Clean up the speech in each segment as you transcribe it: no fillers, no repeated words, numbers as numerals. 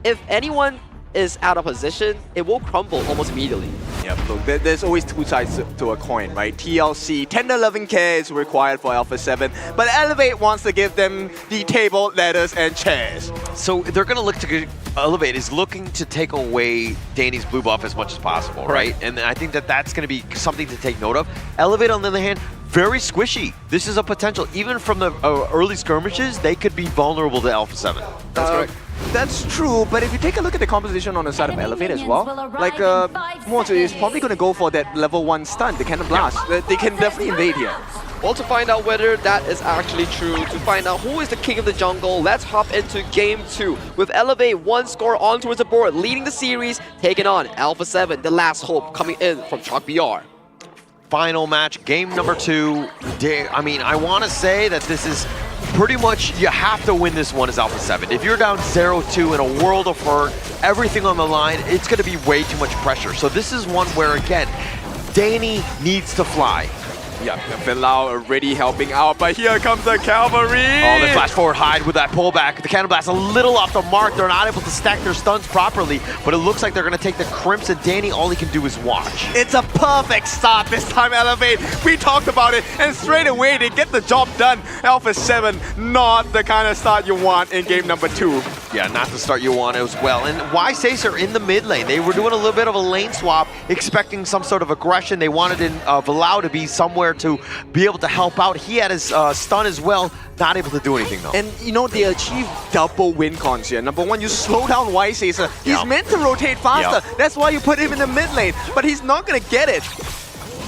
if anyone is out of position, it will crumble almost immediately. Yeah, look, there's always two sides to a coin, right? TLC, 10 to 11k is required for Alpha 7, but Elevate wants to give them the table, ladders, and chairs. So they're going to look to Elevate is looking to take away Danny's blue buff as much as possible, right? And I think that that's going to be something to take note of. Elevate, on the other hand, very squishy. This is a potential. Even from the early skirmishes, they could be vulnerable to Alpha 7. That's correct. That's true, but if you take a look at the composition on the side of Elevate as well, like Mortar is probably going to go for that level 1 stun, the Cannon Blast. They can definitely invade here. Well, to find out whether that is actually true, to find out who is the king of the jungle, let's hop into Game 2 with Elevate 1 score on towards the board, leading the series, taking on Alpha 7, the last hope coming in from Chalk BR. Final match, game number 2. I mean, I want to say that this is pretty much, you have to win this one as Alpha 7. If you're down 0-2 in a world of hurt, everything on the line, it's going to be way too much pressure. So this is one where, again, Danny needs to fly. Yeah, Bilal already helping out, but here comes the cavalry! Oh, they flash forward hide with that pullback. The Cannon Blast a little off the mark. They're not able to stack their stuns properly, but it looks like they're going to take the Crimson. Danny, all he can do is watch. It's a perfect start this time, Elevate. We talked about it, and straight away they get the job done. Alpha 7, not the kind of start you want in game number 2. Yeah, not the start you want as well. And why Sacer in the mid lane? They were doing a little bit of a lane swap, expecting some sort of aggression. They wanted Bilal to be somewhere to be able to help out. He had his stun as well, not able to do anything though. And you know, they achieve double win cons here. Number 1, you slow down Sacer. He's meant to rotate faster. That's why you put him in the mid lane, but he's not gonna get it.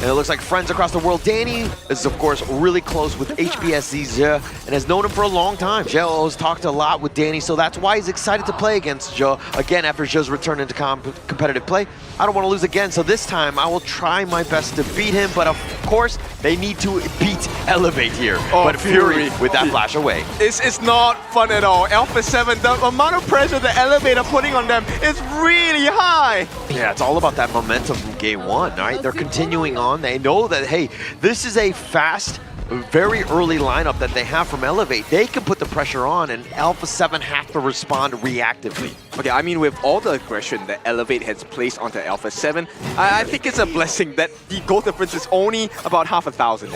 And it looks like friends across the world. Danny is, of course, really close with HBSZ Zhe and has known him for a long time. Zhe has talked a lot with Danny, so that's why he's excited to play against Zhe. Again, after Zhe's return into competitive play, I don't want to lose again, so this time I will try my best to beat him, but of course, they need to beat Elevate here. Oh, but Fury with that flash away. It's not fun at all. Alpha 7, the amount of pressure the Elevate are putting on them is really high. Yeah, it's all about that momentum from game 1, right? They're continuing on. They know that, hey, this is a fast, very early lineup that they have from Elevate. They can put the pressure on, and Alpha 7 have to respond reactively. Okay, I mean, with all the aggression that Elevate has placed onto Alpha 7, I think it's a blessing that the goal difference is only about 1,000.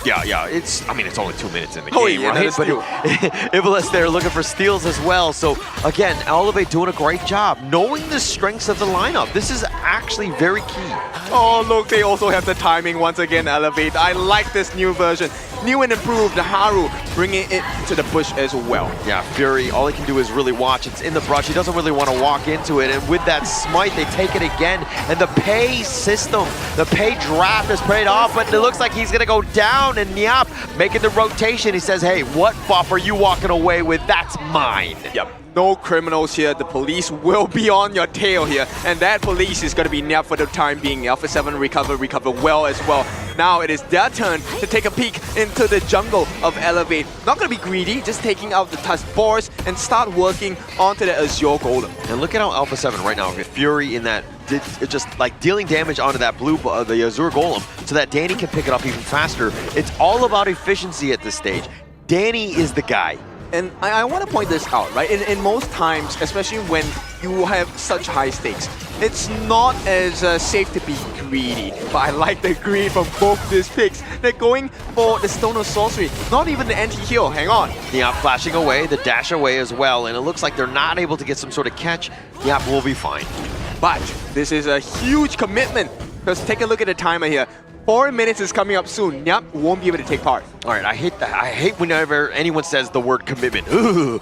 Yeah, it's only 2 minutes in the Oh, game, yeah, right? But Ivalice there looking for steals as well. So again, Elevate doing a great job, knowing the strengths of the lineup. This is actually very key. Oh, look, they also have the timing once again, Elevate. I like this new version. New and improved, the Haru bringing it to the bush as well. Yeah, Fury, all he can do is really watch. It's in the brush. He doesn't really want to walk into it. And with that smite, they take it again. And the pay system, the pay draft is paid off, but it looks like he's going to go down. And Nyap making the rotation. He says, hey, what buff are you walking away with? That's mine. Yep. No criminals here. The police will be on your tail here. And that police is going to be Nyap for the time being. Alpha 7 recover well as well. Now it is their turn to take a peek into the jungle of Elevate. Not going to be greedy, just taking out the Tusk Boars and start working onto the Azure Golem. And look at how Alpha 7 right now, with Fury in that, just like dealing damage onto that the Azure Golem so that Danny can pick it up even faster. It's all about efficiency at this stage. Danny is the guy. And I want to point this out, right? In most times, especially when you have such high stakes, it's not as safe to be greedy. But I like the greed from both these picks. They're going for the Stone of Sorcery, not even the anti-heal. Hang on. Nyap flashing away, the dash away as well, and it looks like they're not able to get some sort of catch. Nyap will be fine. But this is a huge commitment, because take a look at the timer here. 4 minutes is coming up soon. Nyap won't be able to take part. All right, I hate that. I hate whenever anyone says the word commitment. Ooh.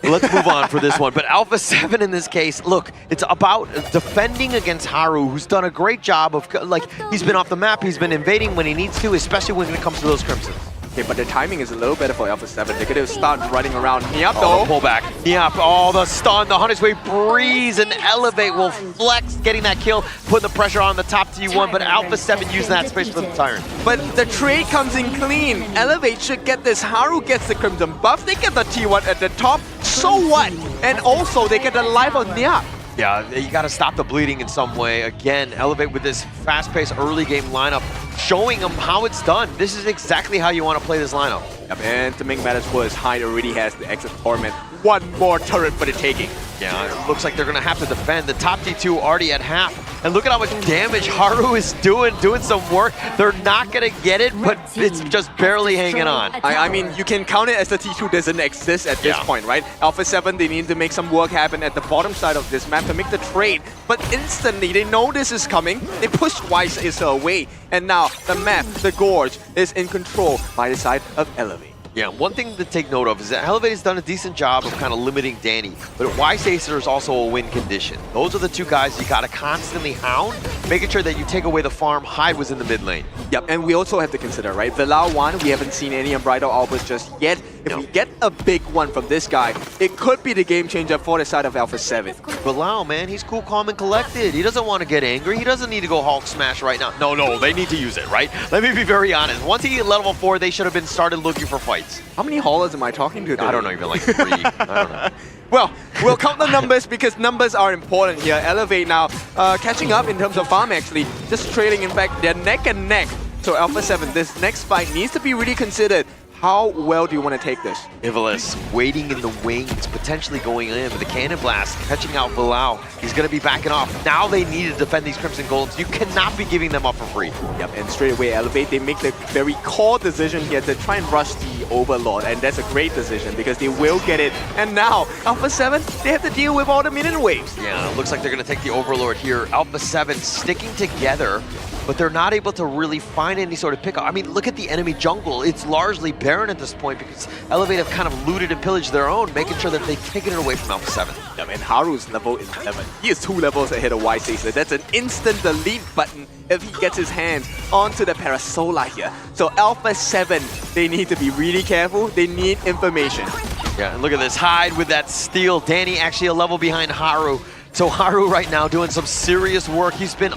Let's move on for this one. But Alpha 7 in this case, look, it's about defending against Haru, who's done a great job of, like, he's been off the map, he's been invading when he needs to, especially when it comes to those Crimsons. Okay, but the timing is a little better for Alpha 7. They're going to start running around. Nyap though. Pull back. Nyap, the stun, the 100 Wave breeze, and Elevate will flex, getting that kill, putting the pressure on the top T1, but Alpha 7 using that space for the Tyrant. But the trade comes in clean. Elevate should get this. Haru gets the Crimson buff. They get the T1 at the top. So what? And also, they get the life of Nyap. Yeah, you got to stop the bleeding in some way. Again, Elevate with this fast-paced early game lineup, showing them how it's done. This is exactly how you want to play this lineup. Yep, and to make matters worse, Hyde already has the exit torment one more turret for the taking. Yeah, it looks like they're going to have to defend. The top T2 already at half. And look at how much damage Haru is doing some work. They're not going to get it, but it's just barely hanging on. I mean, you can count it as the T2 doesn't exist at this point, right? Alpha 7, they need to make some work happen at the bottom side of this map to make the trade. But instantly, they know this is coming. They push Weiss away. And now, the map, the Gorge, is in control by the side of Elevate. Yeah, one thing to take note of is that Elevate has done a decent job of kind of limiting Danny, but Weiss Acer is also a win condition. Those are the two guys you got to constantly hound, making sure that you take away the farm. Hyde was in the mid lane. Yep, and we also have to consider, right? Vilao 1, we haven't seen any Unbridled Albers just yet. If we get a big one from this guy, it could be the game changer for the side of Alpha 7. Vilao, man, he's cool, calm, and collected. He doesn't want to get angry. He doesn't need to go Hulk smash right now. No, they need to use it, right? Let me be very honest. Once he hit level 4, they should have been started looking for fights. How many haulers am I talking to today? I don't know, even like 3. I don't know. Well, we'll count the numbers because numbers are important here. Elevate now catching up in terms of farm actually, just trailing. In fact, they're neck and neck. So Alpha 7, this next fight needs to be really considered. How well do you want to take this? Ivalice waiting in the wings, potentially going in with the Cannon Blast, catching out Vilao. He's going to be backing off. Now they need to defend these Crimson Golds. You cannot be giving them up for free. Yep, and straight away Elevate, they make the very core decision here to try and rush the Overlord, and that's a great decision because they will get it. And now, Alpha 7, they have to deal with all the minion waves. Yeah, it looks like they're going to take the Overlord here. Alpha 7 sticking together, but they're not able to really find any sort of pickup. I mean, look at the enemy jungle. It's largely barren at this point because Elevate have kind of looted and pillaged their own, making sure that they've taken it away from Alpha 7. Yeah, and Haru's level is 11. He is 2 levels ahead of Weiss Acer. That's an instant delete button if he gets his hands onto the Parasola here. So Alpha 7, they need to be really careful. They need information. Yeah, and look at this. Hyde with that steal. Danny actually a level behind Haru. So Haru right now doing some serious work. He's been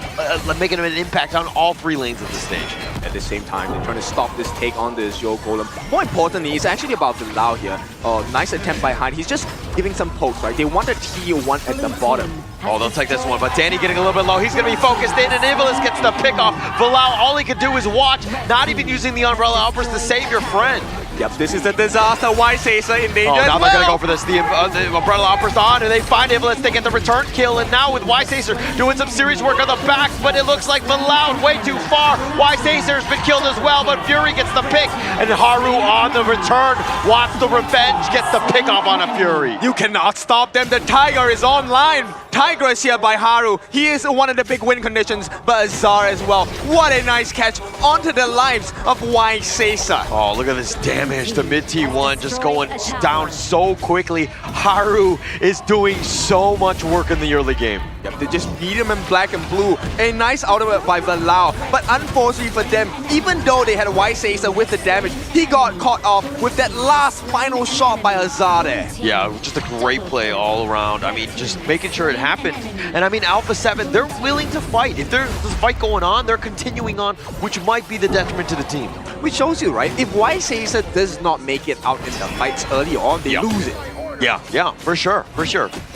making an impact on all 3 lanes at this stage. At the same time, they're trying to stop this take on this Yo Golem. More importantly, it's actually about Vilao here. Oh, nice attempt by Hyde. He's just giving some pokes, right? They want a T1 at the bottom. Oh, they'll take this one, but Danny getting a little bit low. He's going to be focused in, and Ivalice gets the pick off. Vilao, all he can do is watch, not even using the Umbrella Outburst to save your friend. Yep, this is a disaster. Weiss Acer in danger. Oh, now they're going to go for this. The Umbrella Outburst on, and they find Ivalice. They get the return kill, and now with Weiss Acer doing some serious work on the back, but it looks like Vilao way too far. Weiss Acer has been killed as well, but Fury gets the pick, and Haru on the return wants the revenge, gets the pick off on a Fury. You cannot stop them. The Tiger is online. Tiger is here by Haru. He is one of the big win conditions, but Azar as well. What a nice catch onto the lives of Weiss Acer. Oh, look at this damage. The mid T1 just going down so quickly. Haru is doing so much work in the early game. Yep, they just beat him in black and blue. A nice ultimate by Vilao, but unfortunately for them, even though they had Weiss Acer with the damage, he got caught off with that last final shot by Azar there. Yeah, just a great play all around. I mean, just making sure it happened. And I mean, Alpha 7, they're willing to fight. If there's a fight going on, they're continuing on, which might be the detriment to the team. Which shows you, right? If Weiss Acer does not make it out in the fights early on, they lose it. Yeah, for sure.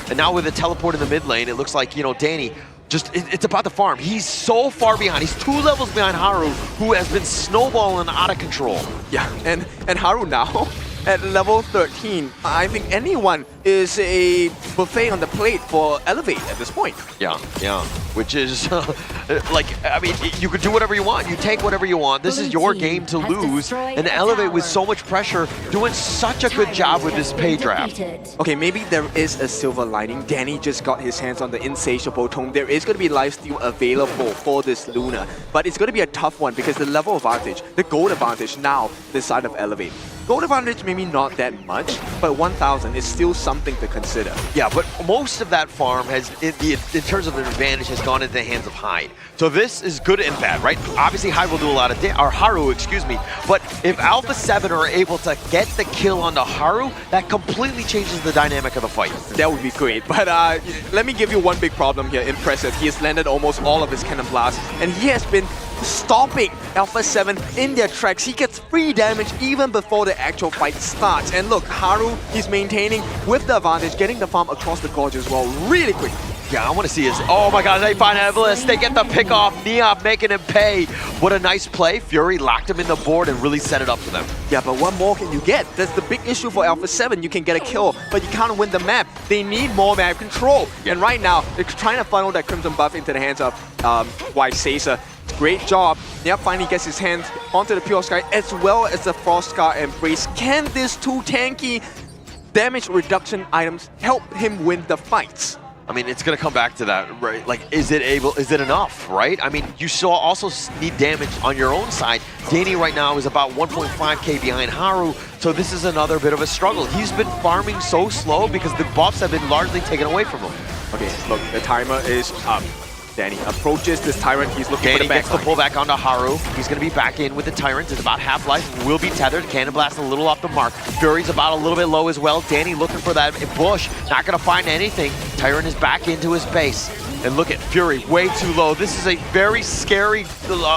And now with the teleport in the mid lane, it looks like, you know, Danny, it's about the farm. He's so far behind. He's 2 levels behind Haru, who has been snowballing out of control. Yeah, and Haru now at level 13. I think anyone is a buffet on the plate for Elevate at this point. Yeah. Which is, like, I mean, you could do whatever you want. You take whatever you want. This is your game to lose. And Elevate with so much pressure, doing such a good job with this pay draft. Okay, maybe there is a silver lining. Danny just got his hands on the Insatiable Tome. There is going to be lifesteal available for this Luna. But it's going to be a tough one because the level advantage, the gold advantage now, this side of Elevate. Gold advantage maybe not that much, but 1,000 is still something to consider. Yeah, but most of that farm has, in terms of an advantage, has gone into the hands of Hyde. So this is good and bad, right? Obviously, Hyde will do a lot of or Haru, excuse me. But if Alpha 7 are able to get the kill onto Haru, that completely changes the dynamic of the fight. That would be great, but let me give you one big problem here. Impressive. He has landed almost all of his Cannon Blast, and he has been stopping Alpha 7 in their tracks. He gets free damage even before the actual fight starts. And look, Haru, he's maintaining with the advantage, getting the farm across the gorge as well really quick. Yeah, I want to see his. Oh my God, they find Evelyn. They get the pick off. Neop making him pay. What a nice play. Fury locked him in the board and really set it up for them. Yeah, but what more can you get? That's the big issue for Alpha 7. You can get a kill, but you can't win the map. They need more map control. And right now, they're trying to funnel that Crimson buff into the hands of White Caesar. Great job. Neop finally gets his hands onto the Pure Sky as well as the Frost Scar Embrace. Can these two tanky damage reduction items help him win the fights? I mean, it's going to come back to that, right? Like, is it enough, right? I mean, you also need damage on your own side. Danny right now is about 1.5k behind Haru, so this is another bit of a struggle. He's been farming so slow because the buffs have been largely taken away from him. Okay, look, the timer is up. Danny approaches this Tyrant. He's looking Danny for the back gets the pull back onto Haru. He's going to be back in with the Tyrant. It's about half-life. Will be tethered. Cannon Blast a little off the mark. Fury's about a little bit low as well. Danny looking for that bush. Not going to find anything. Tyrant is back into his base. And look at Fury, way too low. This is a very scary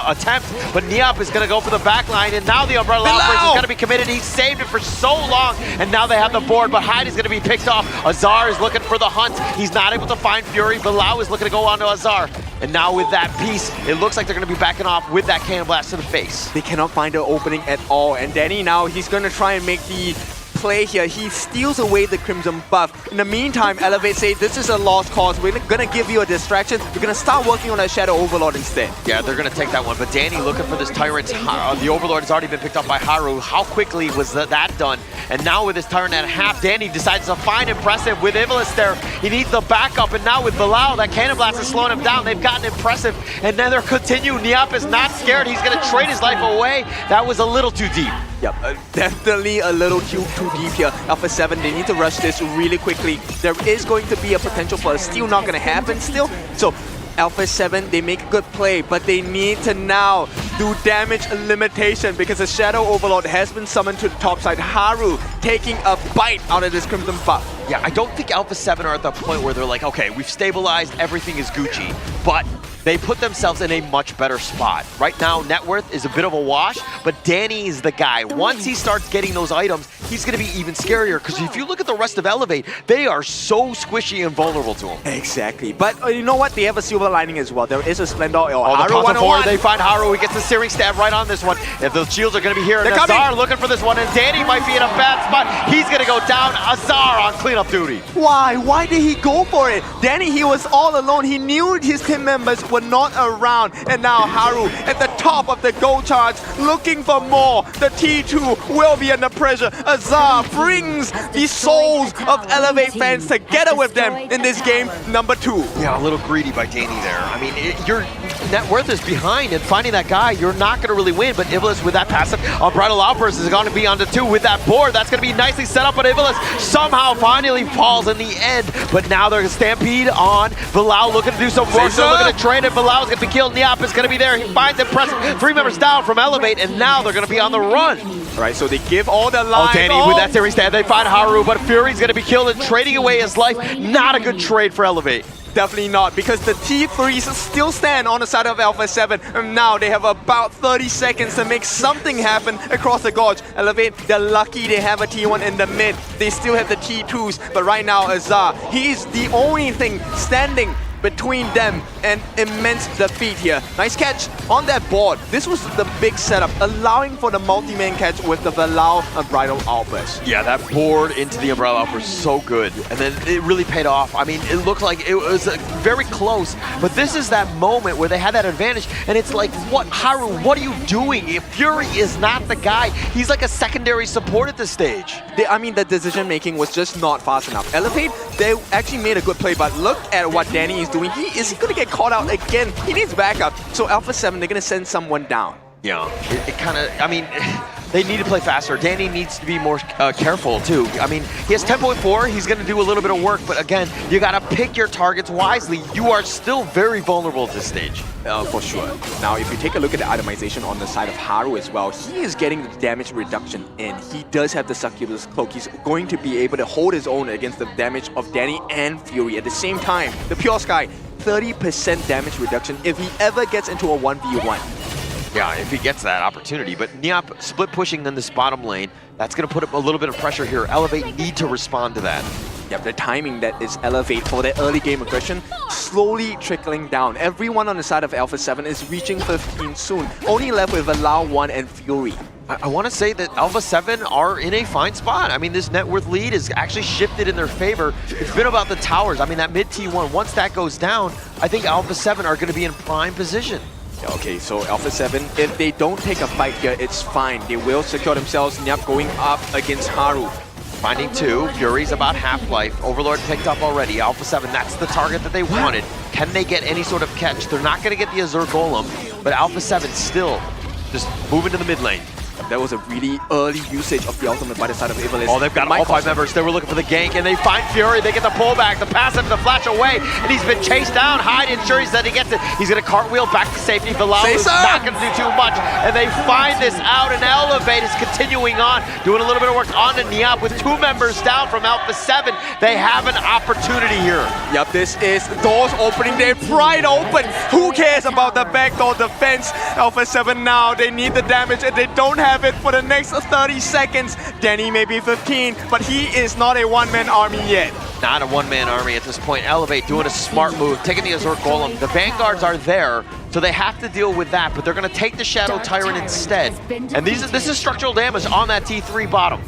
attempt, but Neop is going to go for the back line, and now the Umbrella Outburst is going to be committed. He saved it for so long, and now they have the board, but Hyde is going to be picked off. Azar is looking for the hunt. He's not able to find Fury. Bilal is looking to go onto Azar. And now with that piece, it looks like they're going to be backing off with that Cannon Blast to the face. They cannot find an opening at all, and Danny now, he's going to try and make the play here. He steals away the Crimson buff. In the meantime, Elevate say this is a lost cause. We're gonna give you a distraction. We're gonna start working on that Shadow Overlord instead. Yeah, they're gonna take that one. But Danny looking for this Tyrant. The Overlord has already been picked up by Haru. How quickly was that done? And now with this Tyrant at half, Danny decides to find Impressive with Ivalice there. He needs the backup, and now with Bilal, that Cannon Blast is slowing him down. They've gotten Impressive, and then they're continuing. Neop is not scared. He's gonna trade his life away. That was a little too deep. Yep, definitely a little too deep here. Alpha 7, they need to rush this really quickly. There is going to be a potential for a steal, not going to happen still. So Alpha 7, they make a good play, but they need to now do damage limitation because the Shadow Overlord has been summoned to the top side. Haru taking a bite out of this Crimson buff. Yeah, I don't think Alpha 7 are at the point where they're like, okay, we've stabilized, everything is Gucci, but they put themselves in a much better spot. Right now, net worth is a bit of a wash, but Danny is the guy. Once he starts getting those items, he's going to be even scarier, because if you look at the rest of Elevate, they are so squishy and vulnerable to him. Exactly, but you know what? They have a silver lining as well. There is a Splendor. Haru 101. They find Haru. He gets the Searing Stab right on this one. If the shields are going to be here, and Azar looking for this one, and Danny might be in a bad spot. He's going to go down. Azar on cleanup duty. Why? Why did he go for it? Danny, he was all alone. He knew his team members were not around. And now Haru at the top of the goal charge, looking for more. The T2 will be under pressure. Azar brings the souls of Elevate fans together with them in this game number 2. Yeah, a little greedy by Danny there. I mean, your net worth is behind, and finding that guy, you're not going to really win. But Ivalice with that passive, Unbridled Outburst is going to be on the 2 with that board. That's going to be nicely set up, but Ivalice somehow finally falls in the end. But now they're going to stampede on. Bilal looking to do some work. They're looking to trade it. Bilal is going to be killed. Neop is going to be there. He finds Impressive. 3 members down from Elevate, and now they're going to be on the run. All right, so they give all the lines. Oh, Danny with that series stand. They find Haru, but Fury's going to be killed and trading away his life. Not a good trade for Elevate. Definitely not, because the T3s still stand on the side of Alpha 7, and now they have about 30 seconds to make something happen across the gorge. Elevate, they're lucky they have a T1 in the mid. They still have the T2s, but right now Azar, he's the only thing standing between them and immense defeat here. Nice catch on that board. This was the big setup, allowing for the multi-man catch with the Bilal Unbridled Outburst. Yeah, that board into the Umbrella Outburst, so good. And then it really paid off. I mean, it looked like it was very close, but this is that moment where they had that advantage, and it's like, what, Haru, what are you doing? If Fury is not the guy, he's like a secondary support at this stage. I mean, the decision-making was just not fast enough. Elevate, they actually made a good play, but look at what Danny is doing. He is going to get caught out again. He needs backup. So Alpha 7, they're going to send someone down. Yeah, it kind of, I mean, they need to play faster. Danny needs to be more careful too. I mean, he has 10.4. He's going to do a little bit of work, but again, you got to pick your targets wisely. You are still very vulnerable at this stage. For sure. Now, if you take a look at the itemization on the side of Haru as well, he is getting the damage reduction in. He does have the Succubus Cloak. He's going to be able to hold his own against the damage of Danny and Fury. At the same time, the Pure Sky, 30% damage reduction if he ever gets into a 1v1. Yeah, if he gets that opportunity. But Neop split pushing in this bottom lane, that's going to put up a little bit of pressure here. Elevate need to respond to that. Yep, the timing that is Elevate for their early game aggression slowly trickling down. Everyone on the side of Alpha 7 is reaching 15 soon. Only left with Allow 1 and Fury. I want to say that Alpha 7 are in a fine spot. I mean, this net worth lead is actually shifted in their favor. It's been about the towers. I mean, that mid T1, once that goes down, I think Alpha 7 are going to be in prime position. Okay, so Alpha 7, if they don't take a fight here, it's fine. They will secure themselves. Nyap going up against Haru. Finding 2, Fury's about half-life. Overlord picked up already. Alpha 7, that's the target that they wanted. Can they get any sort of catch? They're not going to get the Azure Golem, but Alpha 7 still just moving to the mid lane. That was a really early usage of the ultimate by the side of Ivalice. Oh, they've got all 5 members. They were looking for the gank, and they find Fury. They get the pullback, the passive, the flash away, and he's been chased down. Hyde ensures that he gets it. He's going to cartwheel back to safety. Bilal is not going to do too much, and they find this out, and Elevate is continuing on, doing a little bit of work on the Niap with 2 members down from Alpha 7. They have an opportunity here. Yep, this is doors opening. They're pried open. Who cares about the backdoor defense? Alpha 7 now, they need the damage, and they don't have it for the next 30 seconds. Danny may be 15, but he is not a one-man army yet. Not a one-man army at this point. Elevate doing a smart move, taking the Azure Golem. The Vanguards are there, so they have to deal with that, but they're going to take the Shadow Tyrant instead. And this is structural damage on that T3 bottom.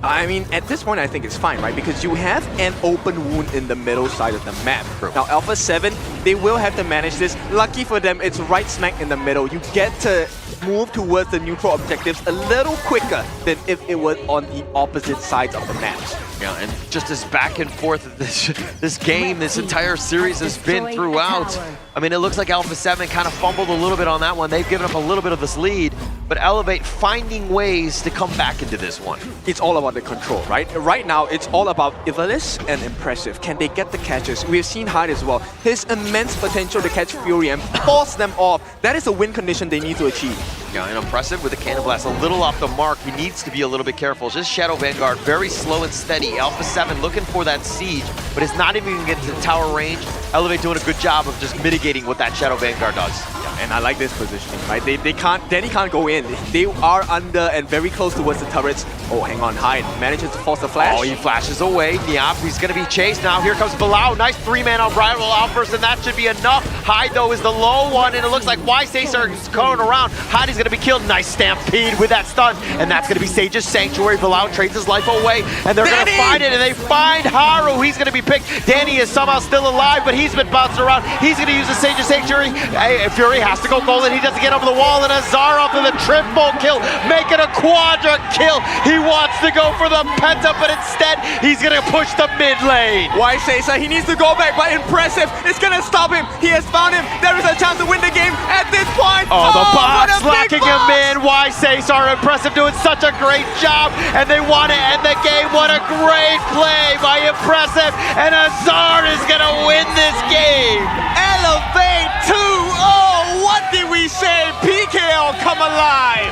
I mean, at this point, I think it's fine, right? Because you have an open wound in the middle side of the map. True. Now, Alpha 7, they will have to manage this. Lucky for them, it's right smack in the middle. You get to move towards the neutral objectives a little quicker than if it was on the opposite sides of the maps. Yeah, and just as back and forth this game, this entire series has been throughout. I mean, it looks like Alpha 7 kind of fumbled a little bit on that one. They've given up a little bit of this lead, but Elevate finding ways to come back into this one. It's all about the control, right? Right now, it's all about Ivalice and Impressive. Can they get the catches? We've seen Hyde as well. His immense potential to catch Fury and force them off. That is a win condition they need to achieve. Yeah, and Impressive with the Cannon Blast, a little off the mark. He needs to be a little bit careful. Just Shadow Vanguard, very slow and steady. Alpha 7 looking for that siege, but it's not even going to get to tower range. Elevate doing a good job of just mitigating what that Shadow Vanguard does. Yeah, and I like this positioning, right? They can't, Danny can't go in. They are under and very close towards the turrets. Oh, hang on, Hyde manages to force the flash. Oh, he flashes away. Niap, he's going to be chased now. Here comes Bilal. Nice 3-man unbridled outburst, and that should be enough. Hyde, though, is the low one, and it looks like Ysacer is going around. Hyde is going to be killed. Nice stampede with that stun, and that's going to be Sage's Sanctuary. Bilal trades his life away, and they're going to find it, and they find Haru. He's going to be picked. Danny is somehow still alive, but he's been bounced around. He's going to use the Sage's Sanctuary. Hey, Fury has to go golden. He doesn't get over the wall, and Azar off of the triple kill, make it a quadra kill. He wants to go for the penta, but instead, he's going to push the mid lane. Ysacer, he needs to go back, but Impressive is going to stop him. He has found him. There is a chance to win the game at this point. Oh, the box what a locking him in. Ysacer, Impressive doing such a great job, and they want to end the game. What a great play by Impressive, and Azar is going to win this game. Elevate 2-0. What did we say? PKL come alive.